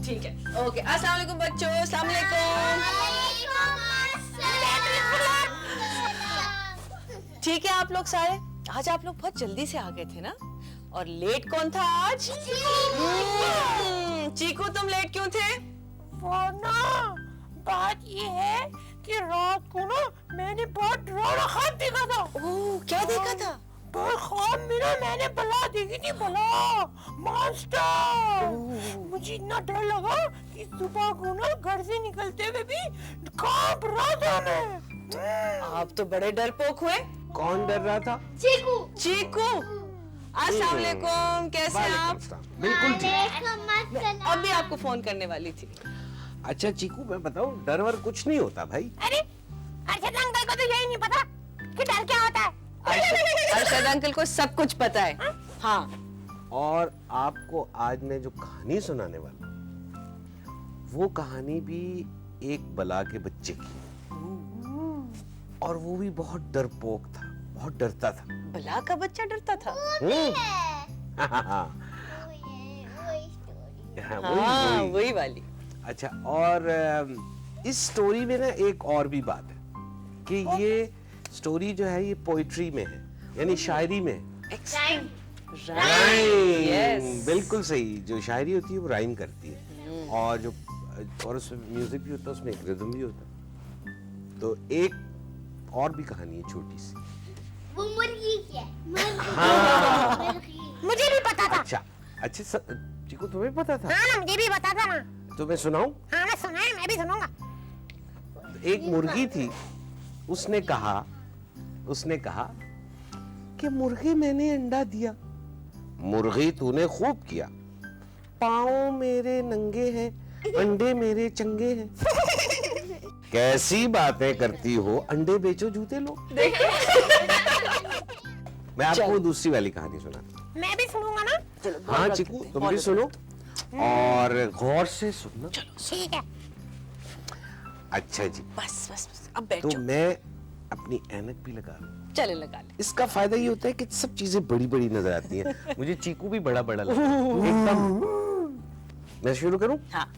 ठीक है, ओके। अस्सलाम वालेकुम बच्चों, अस्सलाम वालेकुम। ठीक है आप लोग सारे, आज आप लोग बहुत जल्दी से आ गए थे ना? और लेट कौन था आज? चीकू, तुम लेट क्यों थे? वो ना, बात ये है कि रात को ना मैंने बहुत डरावना ख्वाब देखा था। ओह, क्या देखा था? बहुत ख्वाब में ना मैंने बला देखी थी, बला मॉन्स्टर। मुझे इतना डर लगा कि सुबह को ना घर से निकलते हुए भी कांप रहा था मैं। आप तो बड़े डरपोक हुए। कौन डर रहा था? चीकू। चीकू, अस्सलाम वालेकुम, कैसे हैं आप? बिल्कुल ठीक। अब भी आपको फोन करने वाली थी। अच्छा चीकू, मैं बताऊं, डर वर कुछ नहीं होता भाई। अरे अरशद अंकल को तो यही नहीं पता कि डर क्या होता है। अरशद अंकल को सब कुछ पता है। हाँ, और आपको आज मैं जो कहानी सुनाने वाला वो कहानी भी एक बला के बच्चे की है। और वो भी बहुत डरपोक था, बहुत डरता था। बला का बच्चा डरता था? हाँ, वही वाली। अच्छा, और इस स्टोरी में ना एक और भी बात है कि ये स्टोरी जो है ये पोइट्री में है, यानी शायरी में है। राइम, बिल्कुल सही। जो शायरी होती है वो राइम करती है, और उसमें म्यूजिक भी होता है, उसमें एक रिदम भी होता है। तो एक और भी कहानी है छोटी सी। वो मुर्गी की है। मुझे भी पता था। अच्छा चीकू, तुम्हें पता था? हाँ ना, मुझे भी पता था ना। तो मैं सुनाऊं? हाँ मैं सुना है, मैं भी सुनूंगा। एक मुर्गी थी, उसने कहा कि मुर्गी मैंने अंडा दिया। मुर्गी तूने खूब किया, पाँव मेरे नंगे हैं, अंडे मेरे चंगे हैं। कैसी बातें करती हो, अंडे बेचो जूते लो। मैं आपको दूसरी वाली कहानी सुनाता हूँ। मैं भी सुनूंगा ना। हाँ चीकू, तुम भी सुनो और गौर से सुनना। ठीक है। अच्छा जी, बस अब बैठ तो जाओ। मैं अपनी ऐनक भी लगा लूं। चले लगा ले। इसका फायदा ये होता है कि सब चीजें बड़ी बड़ी नजर आती हैं। मुझे चीकू भी बड़ा बड़ा लगता है एकदम। मैं शुरू करूं? हाँ।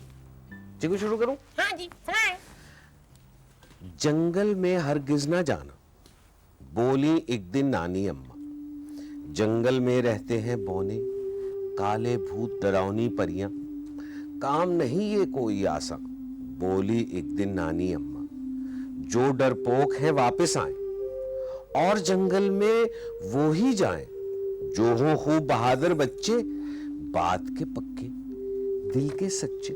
चीकू शुरू करूं? हाँ जी, सुनाए। जंगल में हरगिज ना जाना, बोली एक दिन नानी अम्मा। जंगल में रहते हैं बौने, काले भूत डरावनी परियां। काम नहीं ये कोई आसा, बोली एक दिन नानी अम्मा। जो डरपोक है वापस आए, और जंगल में वो ही जाएं जो हो खूब बहादुर बच्चे, बात के पक्के दिल के सच्चे।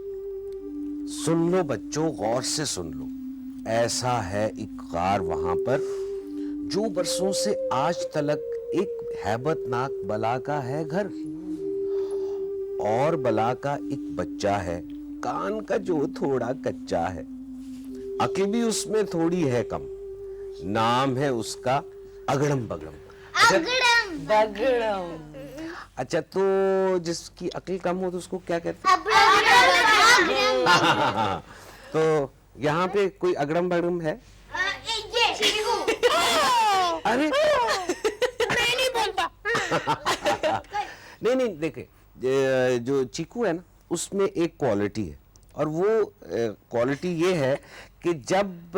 सुन लो बच्चों, गौर से सुन लो, ऐसा है एक गार वहां पर, जो बरसों से आज तलक एक हैबतनाक बला का है घर। और बला का एक बच्चा है, कान का जो थोड़ा कच्चा है। अक्ल भी उसमें थोड़ी है कम, नाम है उसका अगड़म बगड़म। बगड़म। अच्छा, तो जिसकी अक्ल कम हो तो उसको क्या कहते हैं? तो यहाँ पे कोई अगड़म बगड़म है? अरे मैं नहीं बोलता। नहीं, देखे, जो चीकू है ना, उसमें एक क्वालिटी है, और वो क्वालिटी ये है कि जब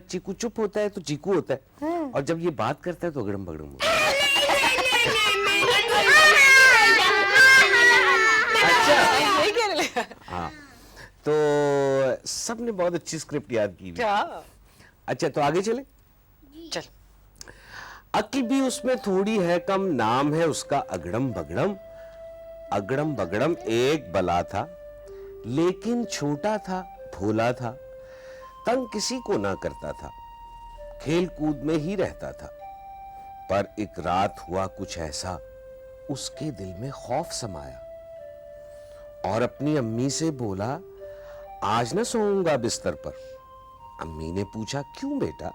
चीकू चुप होता है तो चीकू होता है, और जब ये बात करता है तो अगड़म बगड़म होता है। अच्छा, हाँ, तो सबने बहुत अच्छी स्क्रिप्ट याद की हुई। अच्छा, तो आगे चले। चल। अक्ल भी उसमें थोड़ी है कम, नाम है उसका अगड़म बगड़म। अगड़म बगड़म एक बला था, लेकिन छोटा था, भोला था, तंग किसी को ना करता था, खेल कूद में ही रहता था। पर एक रात हुआ कुछ ऐसा, उसके दिल में खौफ समाया, और अपनी अम्मी से बोला, आज ना सोऊंगा बिस्तर पर। अम्मी ने पूछा, क्यों बेटा?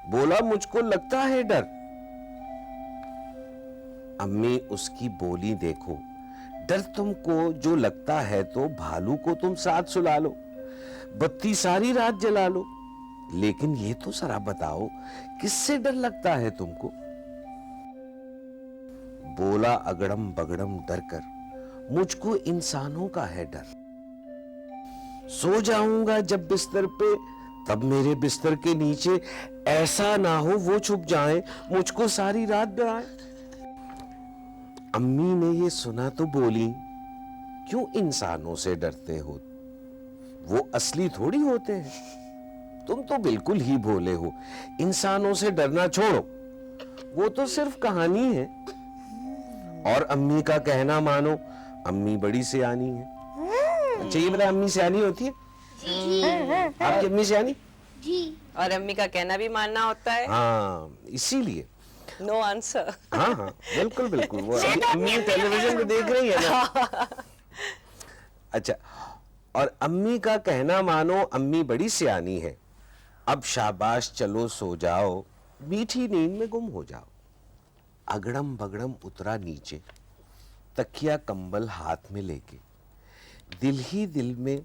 बोला, मुझको लगता है डर। अम्मी उसकी बोली, देखो, डर तुमको जो लगता है तो भालू को तुम साथ सुला लो, बत्ती सारी रात जला लो, लेकिन ये तो जरा बताओ, किससे डर लगता है तुमको? बोला अगड़म बगड़म डर कर, मुझको इंसानों का है डर। सो जाऊंगा जब बिस्तर पे, तब मेरे बिस्तर के नीचे ऐसा ना हो वो छुप जाए, मुझको सारी रात डराए। अम्मी ने ये सुना तो बोली, क्यों इंसानों से डरते हो, वो असली थोड़ी होते हैं। तुम तो बिल्कुल ही भोले हो, इंसानों से डरना छोड़ो, वो तो सिर्फ कहानी है। और अम्मी का कहना मानो, अम्मी बड़ी सियानी है। अच्छा ये बता, अम्मी सियानी होती है? जी आपकी अम्मी सियानी? जी। और अम्मी का कहना भी मानना होता है। हाँ, इसीलिए। No answer. हाँ हाँ, बिल्कुल बिल्कुल, वो अम्मी टेलीविजन में देख रही है ना। अच्छा, और अम्मी का कहना मानो, अम्मी बड़ी सियानी है। अब शाबाश चलो सो जाओ, मीठी नींद में गुम हो जाओ। अगड़म बगड़म उतरा नीचे, तकिया कंबल हाथ में लेके, दिल ही दिल में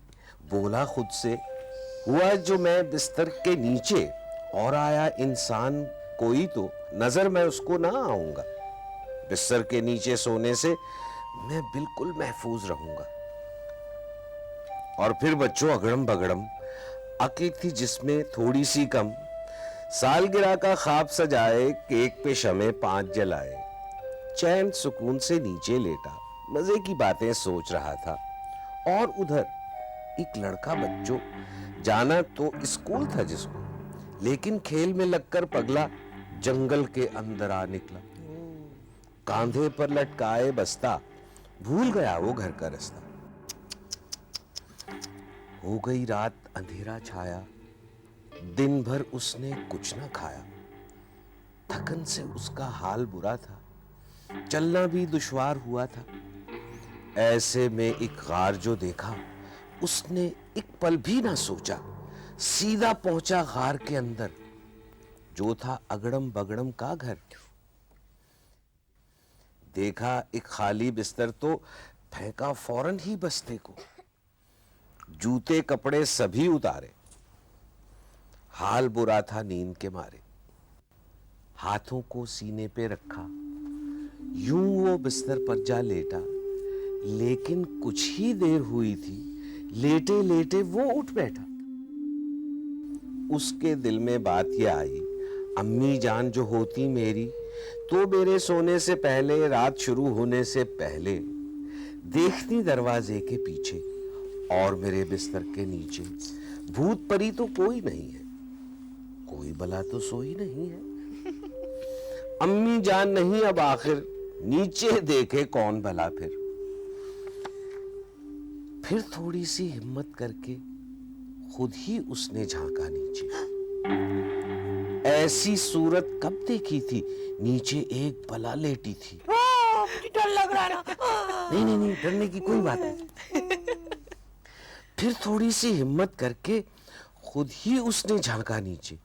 बोला खुद से, हुआ जो मैं बिस्तर के नीचे, और आया इंसान कोई तो नजर मैं उसको ना आऊंगा। बिस्तर के नीचे सोने से मैं बिल्कुल महफूज रहूंगा। और फिर बच्चों अगड़म बगड़म, अक्ल थी जिसमें थोड़ी सी कम, सालगिरह का ख्वाब सजाए, केक पे शमे 5 जलाए, चैन सुकून से नीचे लेटा, मजे की बातें सोच रहा था। और उधर एक लड़का बच्चों, जाना तो स्कूल था जिसको, लेकिन खेल में लगकर पगला जंगल के अंदर आ निकला। कांधे पर लटकाए बस्ता, भूल गया वो घर का रास्ता। हो गई रात, अंधेरा छाया, दिन भर उसने कुछ न खाया। थकन से उसका हाल बुरा था, चलना भी दुश्वार हुआ था। ऐसे में एक गार जो देखा, उसने एक पल भी ना सोचा, सीधा पहुंचा गार के अंदर, जो था अगड़म बगड़म का घर। देखा एक खाली बिस्तर तो फेंका फौरन ही बस्ते को, जूते कपड़े सभी उतारे, हाल बुरा था नींद के मारे। हाथों को सीने पे रखा, यूं वो बिस्तर पर जा लेटा, लेकिन कुछ ही देर हुई थी, लेटे लेटे वो उठ बैठा। उसके दिल में बात ये आई, अम्मी जान जो होती मेरी, तो मेरे सोने से पहले, रात शुरू होने से पहले, देखती दरवाजे के पीछे और मेरे बिस्तर के नीचे, भूत परी तो कोई नहीं है, कोई भला तो सोई नहीं है। अम्मी जान नहीं अब आखिर, नीचे देखे कौन भला फिर थोड़ी सी हिम्मत करके खुद ही उसने झांका नीचे। ऐसी सूरत कब देखी थी, नीचे एक बला लेटी थी। मुझे डर लग रहा है ना। नहीं नहीं नहीं, डरने की कोई बात नहीं। फिर थोड़ी सी हिम्मत करके खुद ही उसने झांका नीचे।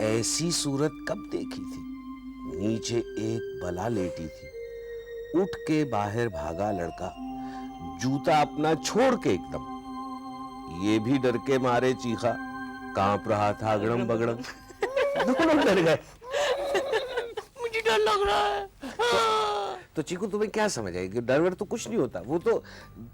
ऐसी सूरत कब देखी थी, नीचे एक बला लेटी थी। उठ के बाहर भागा लड़का, जूता अपना छोड़ के एकदम। ये भी डर के मारे चीखा, कांप रहा था अगड़म बगड़म। दोनों डर गए। मुझे डर लग रहा है। तो चीकू तुम्हें क्या समझ आएगी, डर वर तो कुछ नहीं होता, वो तो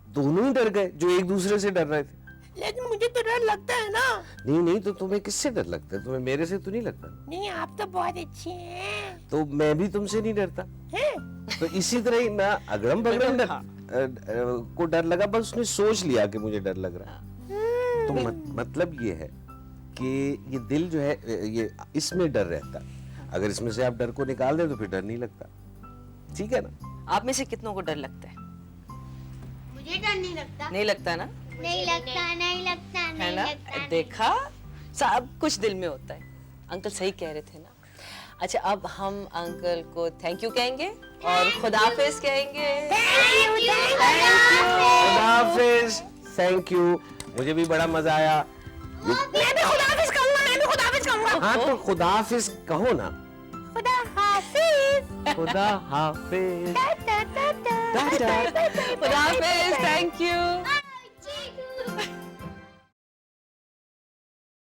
दोनों ही डर गए जो एक दूसरे से डर रहे थे। लेकिन मुझे तो डर लगता है ना। नहीं नहीं, तो तुम्हें किससे डर लगता है, तुम्हें मेरे से तो नहीं लगता। नहीं, आप तो बहुत अच्छे हैं। तो मैं भी तुमसे नहीं डरता। हैं? तो इसी तरह ही मैं अगड़म बगड़म को डर लगा, बस उसने सोच लिया कि मुझे डर लग रहा है। तो मतलब ये है कि ये दिल जो है, ये इसमें डर रहता। अगर इसमें से आप डर को निकाल दें तो फिर डर नहीं लगता। ठीक है ना? आप में से कितनों को डर लगता है? मुझे डर नहीं लगता। नहीं लगता ना? नहीं लगता, नहीं लगता, है नहीं ना? लगता। देखा, सब कुछ दिल में होता है। अंकल सही कह रहे थे ना। अच्छा, अब हम अंकल को थैंक यू कहेंगे और खुदाफिज कहेंगे। खुदाफिज, थैंक यू, मुझे भी बड़ा मजा आया। मैं भी खुदाफिज कहूंगा, मैं भी खुदाफिज कहूंगा। हाँ तो खुदाफिज कहो ना। खुदा हाफिज। खुदा हाफिज। टा टा टा टा। खुदाफिज,